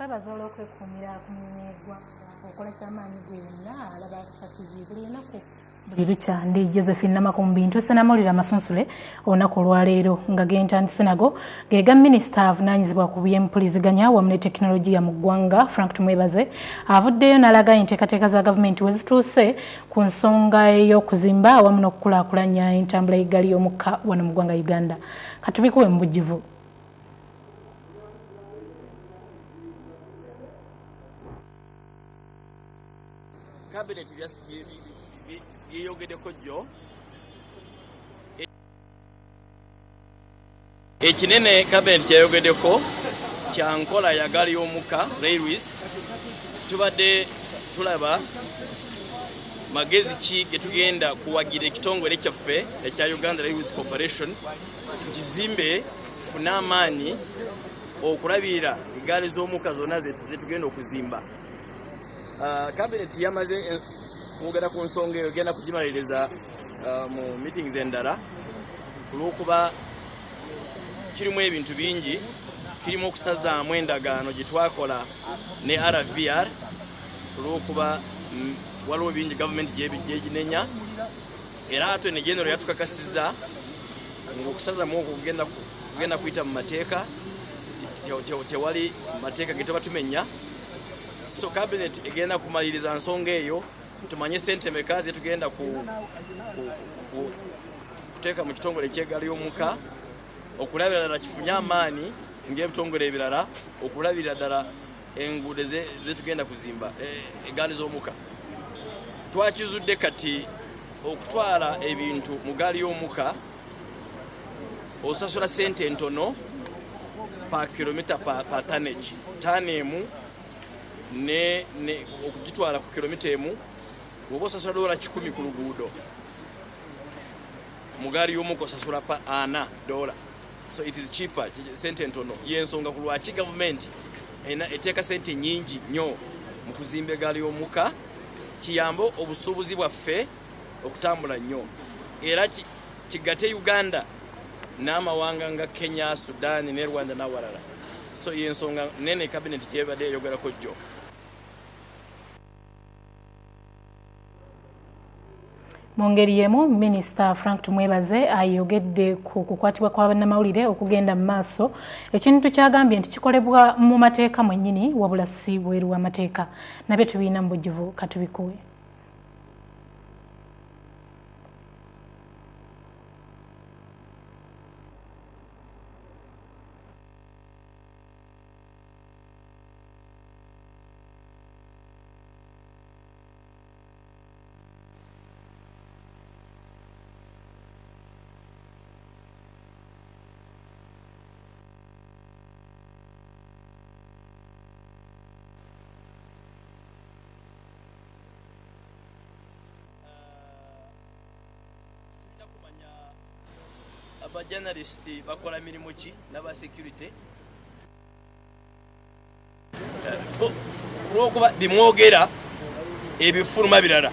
twebaza olw'okwekuumira ku mirimu y'eggwanga okolesa amaanyi ge yonna alaba akisakizibwa buli lunaku buli lukya. Ndi Josephine Namakumbi ntuuse n'amawulire Amasunsule olunaku olwaleero nga gentandise nago ge ga minisita avunaanyizibwa ku byempuliziganya wamu ne tekinologiya mu ggwanga Frank Tumwebaze avuddeyo n'alaga enteekateeka za gavumenti we zituuse ku nsonga ey'okuzimba awamu n'okukulaakulanya entambula y'eggaali y'omukka wano mu ggwanga Uganda. Katubikuwe mu bujjuvu. Cabinet yeyogeddeko jjo ekinene cabinet kyeyogeddeko kya nkola ya ggaali y'omukka railways. Tubadde tulaba magezi ki ge tugenda kuwagira ekitongole kyaffe ekya Uganda Railways Corporation tukizimbe funa amaanyi okulabirira eggaali z'omukka zonna zetugenda okuzimba. Cabinet yamaze kwogera ku nsonga eyo egenda kugimaliriza mu meetings endala olw'okuba kirimu ebintu bingi. Kirimu okusazaamu endagaano gye twakola ne RVR olw'okuba waliwo bingi gavumenti gyeginenya, era ate ne genero yatukakasiza ng'okusazaamu okwo kugenda kuyita mu mateeka, tewali mateeka ge tuba tumenya. So cabinet egenda kumaliriza nsonga eyo tumanye sente meka ze tugenda kuteeka mu kitongole ky'eggaali y'omukka okulabira ddala kifunye amaanyi ng'ebitongole ebirala okulabira ddala enguudo ze tugenda kuzimba eggaali z'omukka. Twakizudde kati okutwala ebintu mu ggaali y'omukka osasula sente entono pa kilomita pa tonnage emu ne okugitwala ku kilomita emu bw'oba osasula $10 ku luguudo mu ggaali y'omukka osasula pa $4. So it is cheaper, sente entono. Yensonga ku lwaki gavumenti eteeka sente nyingi nnyo mu kuzimba eggaali y'omukka kiyambe obusuubuzi bwaffe okutambula nnyo, era kigatte Uganda n'amawanga nga Kenya, Sudan ne Rwanda n'awalala. So yensonga nene cabinet gyebadde eyogerako jjo. Mu ngeri y'emu minisita Frank Tumwebaze ayogedde ku kukwatibwa kwa bannamawulire okugenda mu maaso, ekintu kyagambye nti kikolebwa mu mateeka mwennyini wabula si bweru w'amateeka. Nabyo tubiina mu bujjuvu katubikuwe. Aba journalist bakola mirimu ki n'aba security olw'okuba bimwogera ebifuluma birala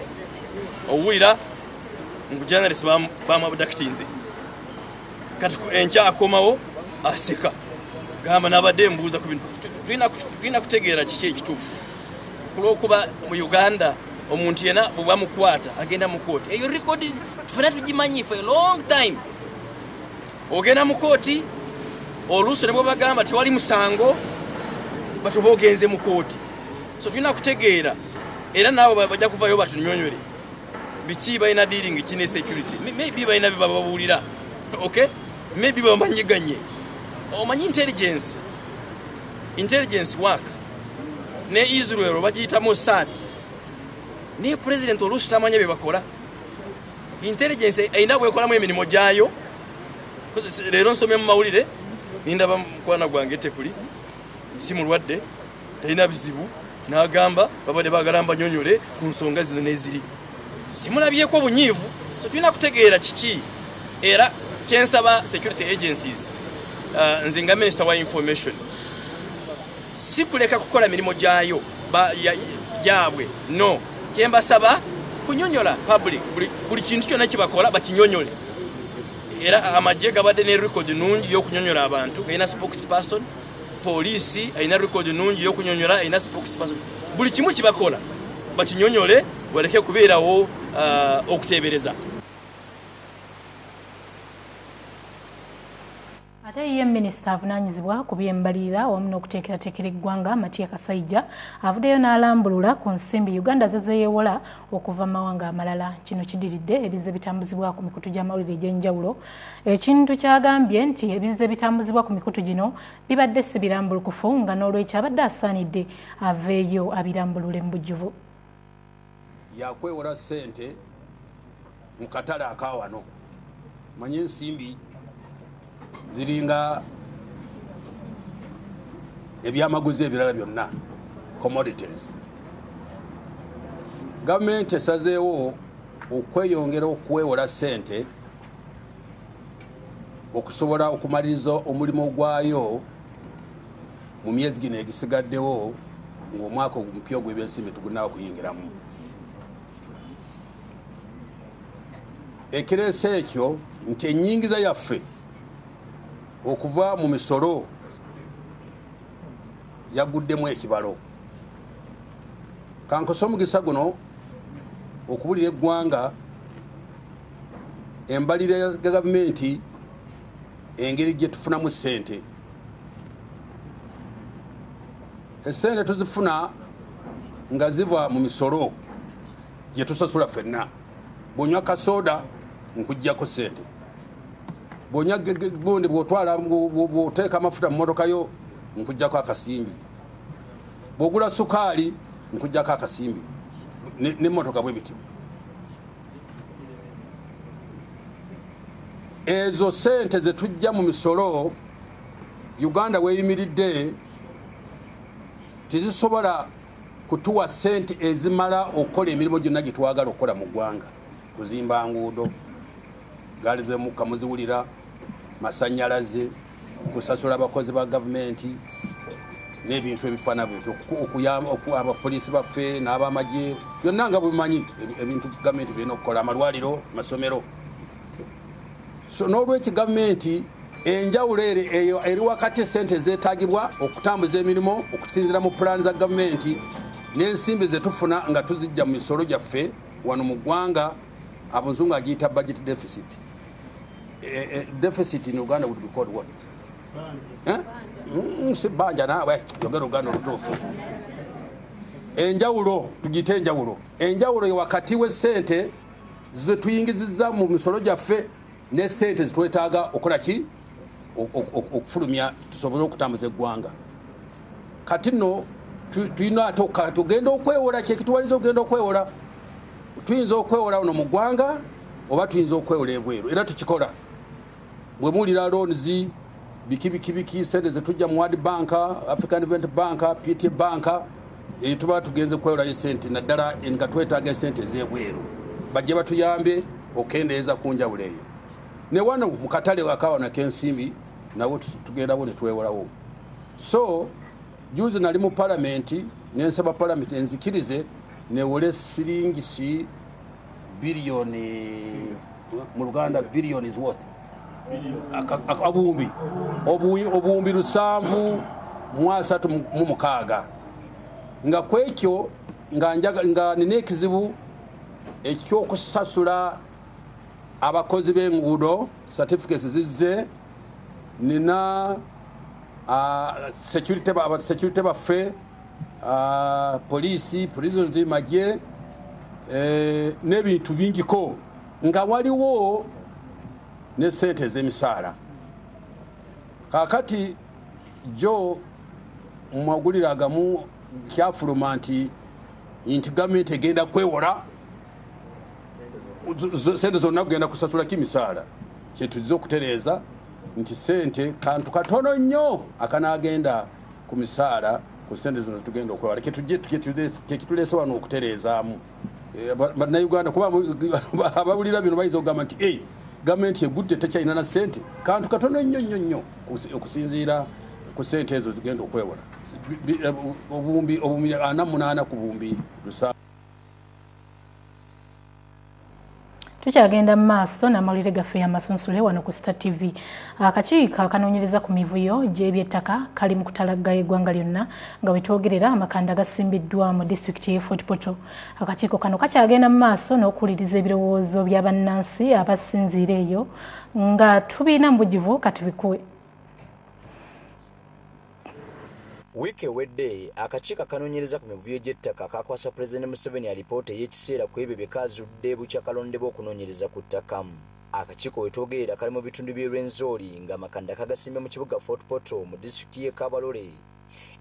owulira ngu journalist bamwabudakitinze kati enkyakomawo aseka gamba n'abadde mbuuza ku bintu. Tulina kutegeera kiki ekituufu olw'okuba mu Uganda omuntu yena bwe bamukwata agenda mu kooti. Eyo rekodi tufuna tugimanyi for a long time. Ogenda mu kooti oluusi ne bwe bagamba tewali musango batuba ogenze mu kooti. So tulina kutegeera era nabo bajja kuvayo batunyonyole biki balina dealing kine security. Maybe balina bye bababuulira, okay, maybe bamanyiganye. Omanyi intelligence work ne Israel bagiyita Mossad ne president oluusi tamanya bye bakola. Intelligence eyina bwekolamu emirimu gyayo. Leero nsomye mu mawulire nindaba mukwana gwange tekuli si mulwadde talina bizibu n'agamba babadde baagala mbanyonyole ku nsonga zino n'eziri. Simulabyeko bunyiivu. So tulina kutegeera kiki era kyensaba security agencies nze nga minister wa information si kuleka kukola mirimo gyayo gyabwe, no, kyembasaba kunyonyola public buli kintu kyonna kibakola bakinyonyole. Era amagye gabadde ne record nungi y'okunyonyola abantu, galina spokesperson poliisi alina record nungi y'okunyonyola, alina spokesperson, buli kimu kibakola bakinyonyole waleke kubeerawo okuteebereza. Ate ye minisita avunaanyizibwa ku by'embalirira wamu n'okuteekerateekera eggwanga Matiya Kasaija avuddeyo n'alambulula ku nsimbi Uganda zezeewola okuva mu mawanga amalala. Kino kidiridde ebize bitambuzibwa ku mikutu gy'amawulire egy'enjawulo. Ekintu kyagambye nti ebize bitambuzibwa ku mikutu gino bibadde si birambulukufu nga n'olwekyo abadde asaanidde aveeyo abirambulule mu bujjuvu. Yakwewola ssente mu katale akaawano. Manye ensimbi ziringa ebyamaguzi ebirala byonna, commodities. Gavumenti esazeewo okweyongera okwewola ssente okusobola okumaliriza omulimu gwayo mu myezi gino egisigaddewo ng'omwaka omupya ogw'ebyensimbi tugunawo okuyingiramu. Ekireese ekyo nti ennyingiza yaffe okuva mu misolo yaguddemu ekibalo. Kankosa omugisa guno okubulira eggwanga embalirira ya gavumenti engeri gye tufunamu ssente. Essente tuzifuna nga ziva mu misolo gye tusasula ffenna. Bw'onywa kasoda nkuggyako ssente. Bw'onywa gundi bw'otwala bw'oteeka amafuta mu motoka yo nkuggyako akasimbi. Bw'ogula sukaali nkuggyako akasimbi n'emmotoka bwe bityo. Ezo ssente ze tujja mu misolo Uganda weeyimiridde tizisobola kutuwa ssente ezimala okukola emirimu gyonna gye twagala okukola mu ggwanga. Kuzimba nguudo, gaali z'emukka muziwulira, masannyalaze, kusasula abakozi ba gavumenti n'ebintu ebifaana bityo, okuyamba abapoliisi baffe n'abamagye, byonna nga bubimanyi ebintu gavumenti birina okukola, amalwaliro, amasomero. So n'olwekyo gavumenti enjawulo eyo eri wakati ssente zeetaagibwa okutambuza emirimu okusinziira mu pulaani za gavumenti n'ensimbi ze tufuna nga tuzijja mu misolo gyaffe wano mu ggwanga. Abazungu agiyita budget deficit. Deficit in Uganda would be called what? Banja nawe yogera Uganda olutuufu. Enjawulo tugiyita enjawulo. Enjawulo wakati w'essente ze tuyingizizza mu misolo gyaffe ne ssente zitwetaaga okukola ki okufulumya tusobole okutambuza eggwanga. Kati nno tulina tugenda okwewola kyekituwaliza okugenda okwewola. Tuyinza okwewola wano mu ggwanga oba tuyinza okwewola ebweru, era tukikola. Bwe muwulira loans biki ssente ze tujja mu World Bank, African Development Bank, PTA Bank, tuba tugenze kwewolayo ssente naddala nga twetaaga ssente ez'ebweru bajje batuyambe okendeeza ku njawulo eyo. Ne wano mu katale akawana k'ensimbi nawo tugendawo ne twewolawo. So juzi nali mu palamenti n'ensaba palamenti enzikirize newole siringisi biliyoni mu Luganda billion is what? Obuwumbi 736 nga kwekyo nga nina ekizibu ekyokusasula abakozi b'enguudo certificates zizze, nina security baffe, poliisi, prisons, magye, n'ebintu bingiko nga waliwo ne ssente ez'emisaala. Kaakati jo mwagulira agamu kyafuluma nti gavumenti egenda kwewola ssente zonna kugenda kusasula kimisaala. Kyetuziza okutereeza nti ssente kantu katono nnyo akanaagenda ku misaala ku ssente zino tugenda okwewola. Kyekituleese wano okutereezaamu bannayuganda kuba abawulira bino bayinza okugamba nti gavumenti egudde tekyalina na ssente. Kantu katono nnyo okusinziira ku ssente ezo zigenda okwewola. Obuwumbi 48 ku buwumbi 7. Tukyagenda mu maaso n'amawulire gaffe Amasunsule wano ku Star TV. Akakiiko akanoonyereza ku mivuyo gy'ebyettaka kali mu kutalagga eggwanga lyonna nga wetwogerera amakanda gasimbiddwa mu disitulikiti y'e Fort Portal. Akakiiko kano kakyagenda mu maaso n'okuwuliriza ebirowoozo bya bannansi abasinziira eyo nga tubiina mu bugivu katubikuwe. Wiki ewedde akakiiko akanoonyereza ku mivuyo gy'ettaka kakwasa Pulezidenti Museveni alipoota ey'ekiseera ku ebyo bye kaazudde bukyakalondebwa okunoonyereza ku ttaka. Akakiiko wetwogerera kali mu bitundu by'e Rwenzori ng'amakanda kagasimbye mu kibuga Fort Portal mu disitulikiti y'e Kabalole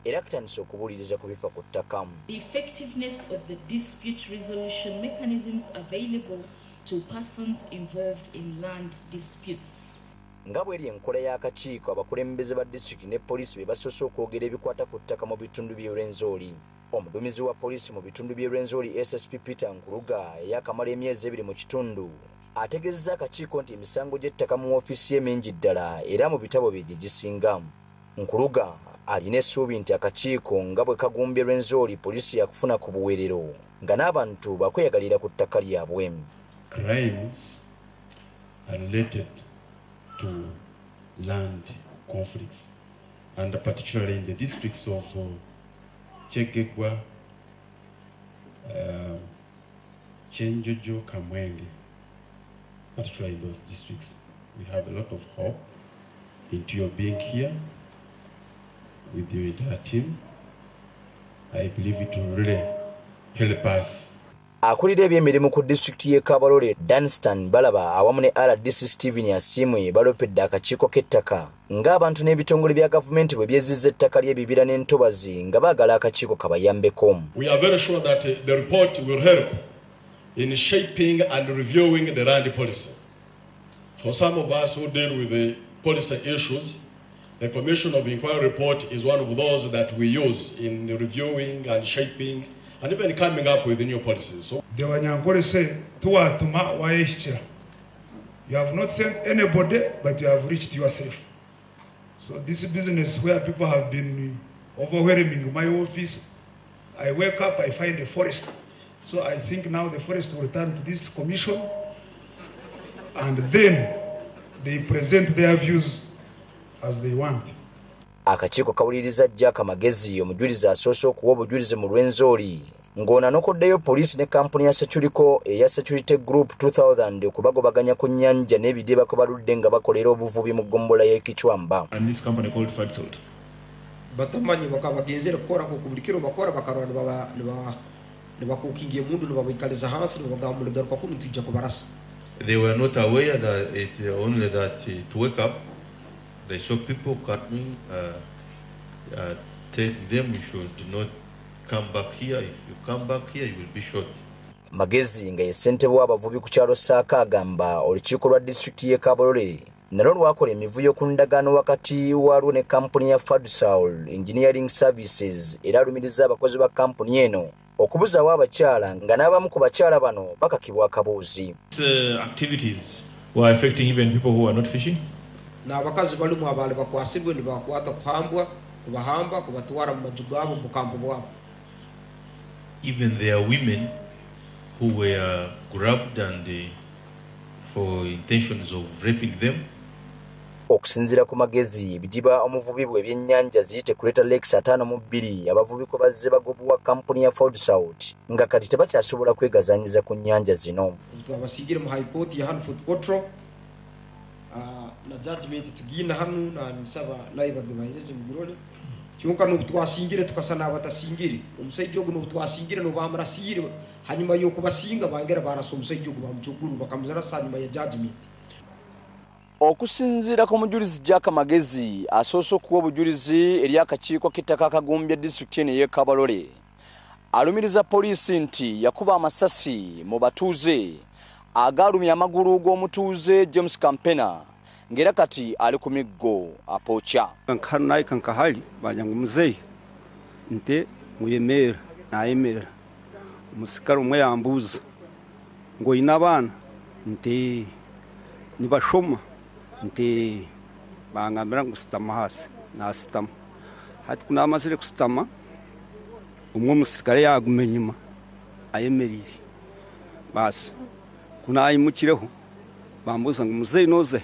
era katandise okubuuliriza ku bifa ku ttaka. The effectiveness of the dispute resolution mechanisms available to persons involved in land disputes. Nga bw'eri enkola y'akakiiko abakulembeze ba disitulikiti ne poliisi be basoose okwogera ebikwata ku ttaka mu bitundu by'e Rwenzori. Omuduumizi wa poliisi mu bitundu by'e Rwenzori SSP Peter Nkuluga eyakamala emyezi 2 mu kitundu ategeezezza akakiiko nti emisango gy'ettaka mu woofiisi ye mingi ddala era mu bitabo bye gye gisinga. Nkuluga alina essuubi nti akakiiko nga bwe kagumbye Rwenzori poliisi yakufuna ku buweerero nga n'abantu bakweyagalira ku ttaka lyabwe. Crimes are related to land conflicts, and particularly in the districts of Chegegwa, Chenjojo, Kamwenge, particularly in those districts. We have a lot of hope into your being here with your entire team. I believe it will really help us. Akulira ebyemirimu ku disitulikiti y'e Kabalole Danstan Balaba awamu ne RDC Stephen Asimwe balopedde akakiiko k'ettaka ng'abantu n'ebitongole bya gavumenti bwe byezizza ettaka ly'ebibira n'entobazi nga baagala akakiiko kabayambeko. We are very sure that the report will help in shaping and reviewing the land policy. For some of us who deal with the policy issues, the Commission of Inquiry report is one of those that we use in reviewing and shaping and even coming up with new policies. So, you have not sent anybody, but you have reached yourself. So this business where people have been overwhelming my office, I wake up, I find a forest. So I think now the forest will return to this commission, and then they present their views as they want. Akakiiko kawuliriza Jack Magezi omujulizi asoose okuwa obujulizi mu Rwenzori ng'ona n'okoddeyo poliisi ne kampuni ya Securico eya Security Group 2000 okubagobaganya ku nnyanja n'ebidiba kwe baludde nga bakolera obuvubi mu ggombola y'e Kichwamba. And this company called Fatsalt. Batamanyi bakabagenzera kukora ku kubulikiro bakora bakarwana ne bakukingiye mundu ne babikaliza hansi ne bagambula garuka ku ntijja kubarasa. They were not aware that it only that to wake up. They saw people coming, tell them you should not come back here. If you come back here, you will be shot. Magezi nga ye ssentebe w'abavubi ku kyalo Saaka agamba olukiiko lwa disitulikiti y'e Kabalole nalwo lwakola emivuyo ku ndagaano wakati waalwo ne kampuni ya Fadsal Engineering Services era alumiriza abakozi ba kampuni eno okubuzaawo abakyala nga n'abamu ku bakyala bano bakakibwa akabuuzi. Activities were affecting even people who are not fishing. N'abakazi balimu abaali bakwasibwe ne bakwata kuhambwa kubahamba kubatwara mu maju gaabo mu kampo bwabo. Even there are women who were grabbed and for intentions of raping them. Okusinziira ku Magezi ebidiba omuvubi bwe ebyennyanja ziyite kuleta Lakes 52 abavubi ko bazze bagobuwa kampuni ya Ford South nga kati tebakyasobola kwegazanyiza ku nnyanja zino. Abasigire mu High Court ya Fort Portal na judgment tugina hanu na nisaba live agbaireze mu birole cyonka no twasingire tukasana abatasingire umusayidi ogu no twasingire no bamurasire hanyuma yo kubasinga bangera baraso umusayidi ogu bamucuguru bakamuzara sanyuma ya judgment. Okusinziira ku mujulizi Jack Magezi asoose okuwa obujulizi eri akakiiko k'ettaka akagumbye disitulikiti y'e Kabalole alumiriza poliisi nti yakuba amasasi mu batuuze agaalumya amagulu g'omutuuze James Campena ngera kati ali ku miggo apoocha. Kankanai kankahali banyangu muzeyi nte muyemera nayemera umusikaro umwe yambuza ngo ina abana nte nibashoma nte bangambira ngo sitama hasi nasitama hati kuna amasire kusitama umwe umusirikare yagume nyuma ayemerire basi kunayimukireho bambuza ngo muzeyi noze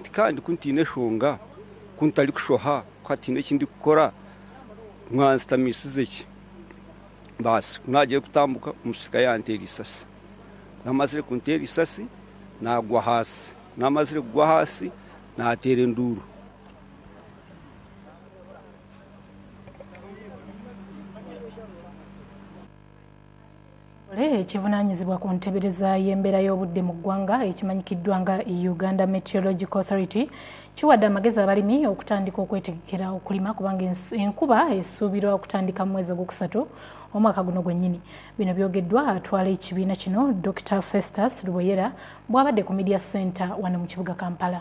nti kandi kuntine shonga kuntari kushoha kwatine kindi gukora mwansitamisize ki basi kunagiye kutambuka umusika yantera isasi namazire kuntera isasi nagwa hasi namazire kugwa hasi natera enduru ekivunanyizibwa ku ntebereza y'embeera y'obudde mu ggwanga ekimanyikiddwa nga Uganda Meteorological Authority kiwadde amagezi abalimi okutandika okwetegekera okulima kubanga enkuba esuubirwa okutandika mu mwezi ogwokusatu omwaka guno gwennyini. Bino byogeddwa atwala ekibiina kino Dr. Festus Luboyera bw'abadde ku Media Center wano mu kibuga Kampala.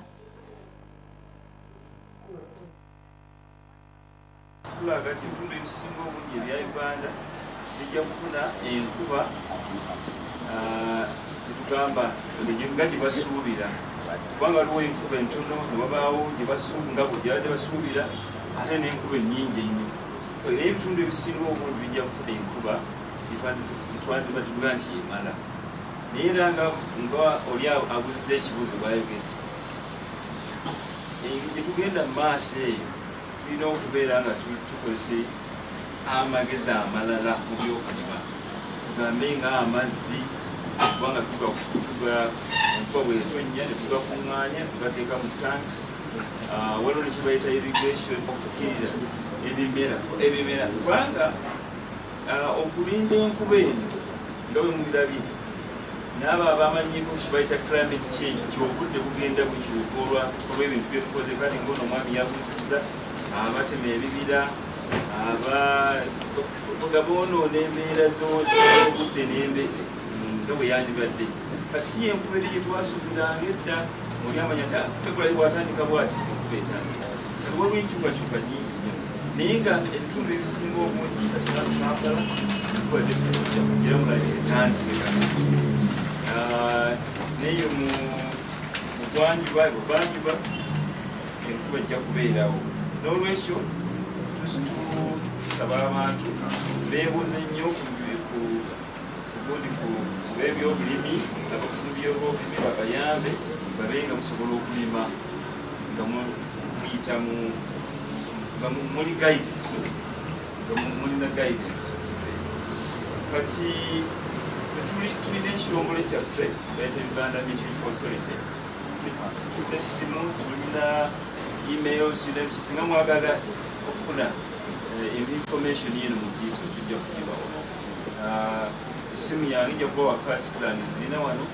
Bijja kufuna enkuba tetugamba nga gye basuubira kubanga waliwo enkuba entono ne wabaawo nga bwe basuubira ate n'enkuba ennyingi ennyo naye ebitundu ebisinga obungi bijja kufuna enkuba twandibatuga nti emala naye era nga oli abuziza ekibuuzo bwayogera gye tugenda mu maaso eyo tulina okubeera nga tukozese amagezi amalala mu byokulima tugambe nga amazzi kubanga tuga enkuba bwetonnya ne tugakuŋŋaanya tugateeka mu tanks waliwo nekibayita irrigation okukirira ebimera kubanga okulinda enkuba eno nga bwe mubirabye n'abo abamanyiko kibayita climate change kyobudde bugenda bukyuka olw'ebintu byetukoze kati ngaono omwami yabuzizza abatema ebibira bonoona embeera z'obudde nga bwe yandibadde kati si enkuba eri gyetwasuubiranga edda oli amanya tekulali bwatandika bwati enkuba etandika kati waliwo enkyukakyuka nyingi nnyo naye nga ebitundu ebisinga obungi kati Kampala enkuba tekujja kugira mulali etandise kati naye mu bugwanjuba ebuvanjuba enkuba ejja kubeerawo n'olwekyo tusaba abantu beebuuze nnyo ku bebyobulimi abakugu byobulimi babayambe babe nga musobola okulima nga muyita nga muli guidance nga mulina guidance kati tulina ekitongole kyaffe leeta Uganda Meteorological Authority tulina essimu tulina emails singa mwagala okufuna information yenu mu detail tujja kugibawo essimu yange ijja kuba wakasi zange zirina wano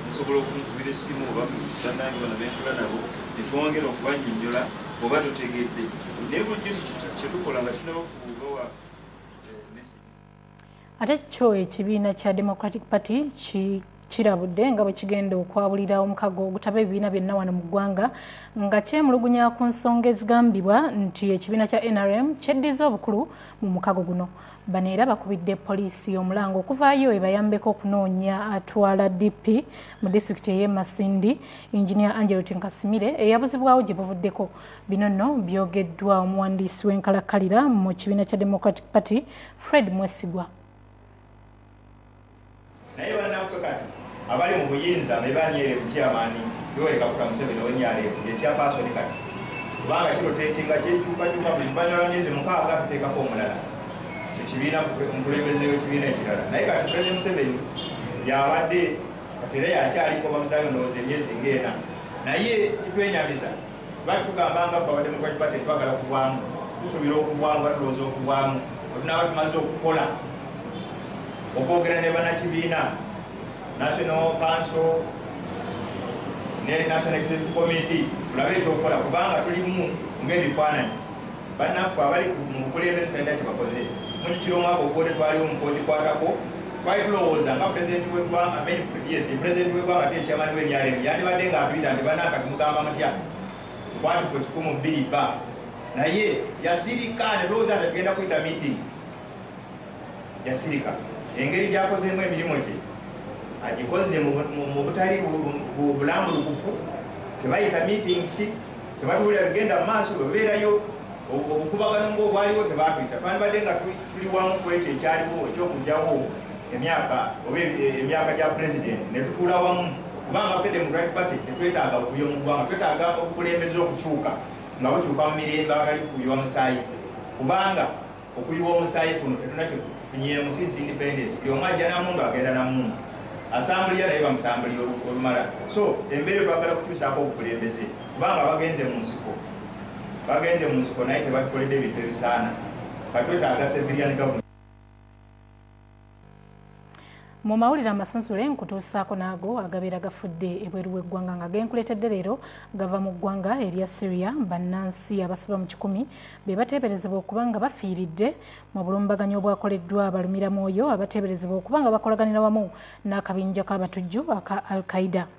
musobola okunkubira essimu oba bannange bano benkola nabo netwongera okubanyonnyola oba totegedde naye bulijjo kyetukola nga tunaba okubawa ate kyo ekibiina kya Democratic Party kirabudde nga bwe kigenda okwabulira omukago ogutaba ebibiina byonna wano mu ggwanga nga kyemulugunya ku nsonga ezigambibwa nti ekibiina kya NRM kyeddiza obukulu mu mukago guno. Bano era bakubidde poliisi omulango okuvaayo ebayambeko okunoonya atwala DP mu disitulikiti ey'e Masindi Engineer Angelo Tenkasimire eyabuzibwawo gye buvuddeko. Bino nno byogeddwa omuwandiisi w'enkalakkalira mu kibiina kya Democratic Party Fred Mwesigwa. naye bannaffe kati abali mu buyinza be banyere ku kyamaani Yoweri Kaguta Museveni ow'ennyaleero ekyapaasoni kati kubanga kiroteetinga kyekyukakyuka buli luvannyuma lwa myezi 6 tuteekako omulala ekibiina omukulembeze w'ekibiina ekirala naye kati Pulezidenti Museveni yabadde kati era yakyaliko bamusaayo ndowooza emyezi ng'ena naye kitwenyamiza batugambanga ffe Democratic Party twagala okuvaamu tusuubira okuvaamu batulowooza okuvaamu otunaba tumaze okukola okwogera ne bannakibiina National Council ne National Executive Committee tulabe ekyokukola kubanga tulimu ng'ebifaananyi bannaffe abali mu bukulembeze tulina kye bakoze mukikiro omwaka ogwode twaliwo mukooti kwatako twali tulowooza nga pulezidenti w'eggwanga pulezidenti w'eggwanga te ekyamaani w'ennyalemu yandibadde ng'atuyita nti bannanka tumugamba mutya kwatiko 102 ba naye yasirika ne tulowooza nti tugenda kuyita meeting yasirika engeri gyakozeemu emirimu gye agikoze mu butali bulambulukufu tebayita meetings tebatuwulira bigenda mu maaso bebeerayo obukubagano ng'obwaliwo tebatwita twandibadde nga tuli wamu ku ekyo ekyaliwo ekyokugjawo emyaka gya president ne tutuula wamu kubanga ffe Democratic Party tetwetaaga okuyo mu ggwanga twetaaga obukulembeze okukyuka nga bukyuka mu mirembe agali kuyiwa musaayi kubanga okuyiwa omusaayi kuno tetunakyo tufunyeemu since independence buli omu ajja namundu agenda namundu asambuliya naye bamusambuliya olumala so embeera twagala kutuusaako obukulembeze kubanga bagenze mu nsiko naye tebatukoledde ebintu ebisaana katwetaaga civilian government. Mu mawulire amasunsule nkutuusaako naago agabeera gafudde ebweru w'eggwanga nga genkuleetedde leero gava mu ggwanga erya Syria bannansi abasoba mu 100 be bateeberezebwa okuba nga bafiiridde mu bulumbaganyi obwakoleddwa abalumiramwoyo abateeberezebwa okuba nga bakolaganira wamu n'akabinja k'abatujju aka Al-Qaeda.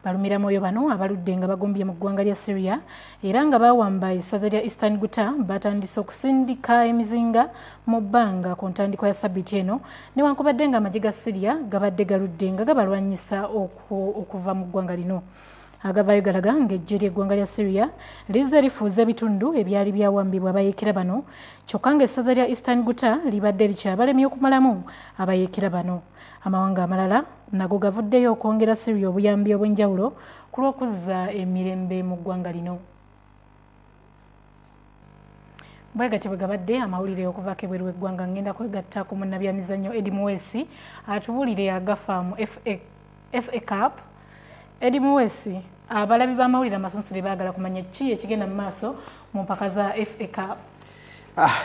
Balumiramwoyo bano abaludde nga bagombye mu ggwanga lya Syria era nga bawamba essaza lya Eastern Ghouta batandise okusindika emizinga mu bbanga ku ntandikwa ya Ssabbiiti eno newankubadde nga amagye ga Syria gabadde galudde nga gabalwanyisa okuva mu ggwanga lino. Agavaayo galaga ng'eggye ly'eggwanga lya Syria lizze lifuuza ebitundu ebyali byawambibwa abayeekera bano kyokka ng'essaza lya Eastern Ghouta libadde likyabalemye okumalamu abayeekera bano. Amawanga amalala nago gavuddeyo okwongera Syria obuyambi obw'enjawulo ku lw'okuzza emirembe mu ggwanga lino. Bwe gati bwe gabadde amawulire okuvaako ebweru w'eggwanga ngenda kwegatta ku munnabyamizannyo Eddie Muwesi atubuulire agafa mu FA Cup. Eddie Muwesi, abalabi b'amawulire amasunsule baagala kumanya ki ekigenda mu maaso mu mpaka za FA Cup.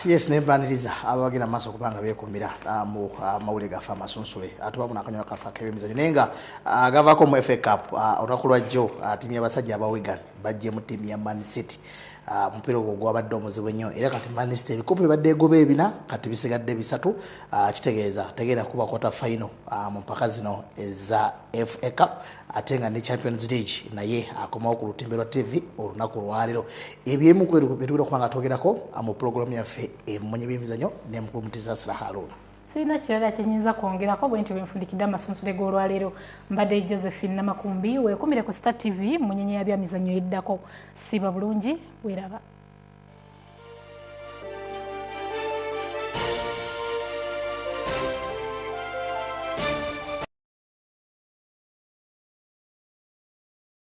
Yes, nebaniriza abagenda maaso kubanga beekuumira mu mawulire gafa amasunsule atubamu n'akanywa kafa k'ebyemizannyo naye nga agavaako mu FA Cup olunaku lwajjo ttiimu y'abasajja aba Wigan bajje mu ttiimu ya Man City. Mupiira ogwo gwabadde omuzibu ennyo era kati Man City ebikopo bibadde egoba 4 kati bisigadde 3 kitegeeza tegenda kuba quarter final mu mpaka zino eza FA Cup ate nga ne Champions League naye akomawo ku lutimbe lwa TV olunaku lwaleero. Ebyemu bitugenda okuba nga twogerako mu pulogulaamu yaffe emumonye by'emizannyo ne mukulu Mutiza Haruna. Sirina kirala kyenyinza kwongerako bwe nti bwenfundikidde amasunsule g'olwaleero mbadde Josephine Namakumbi weekumire ku Star TV mu nnyenya ya byamizannyo eddako. Siba bulungi weeraba.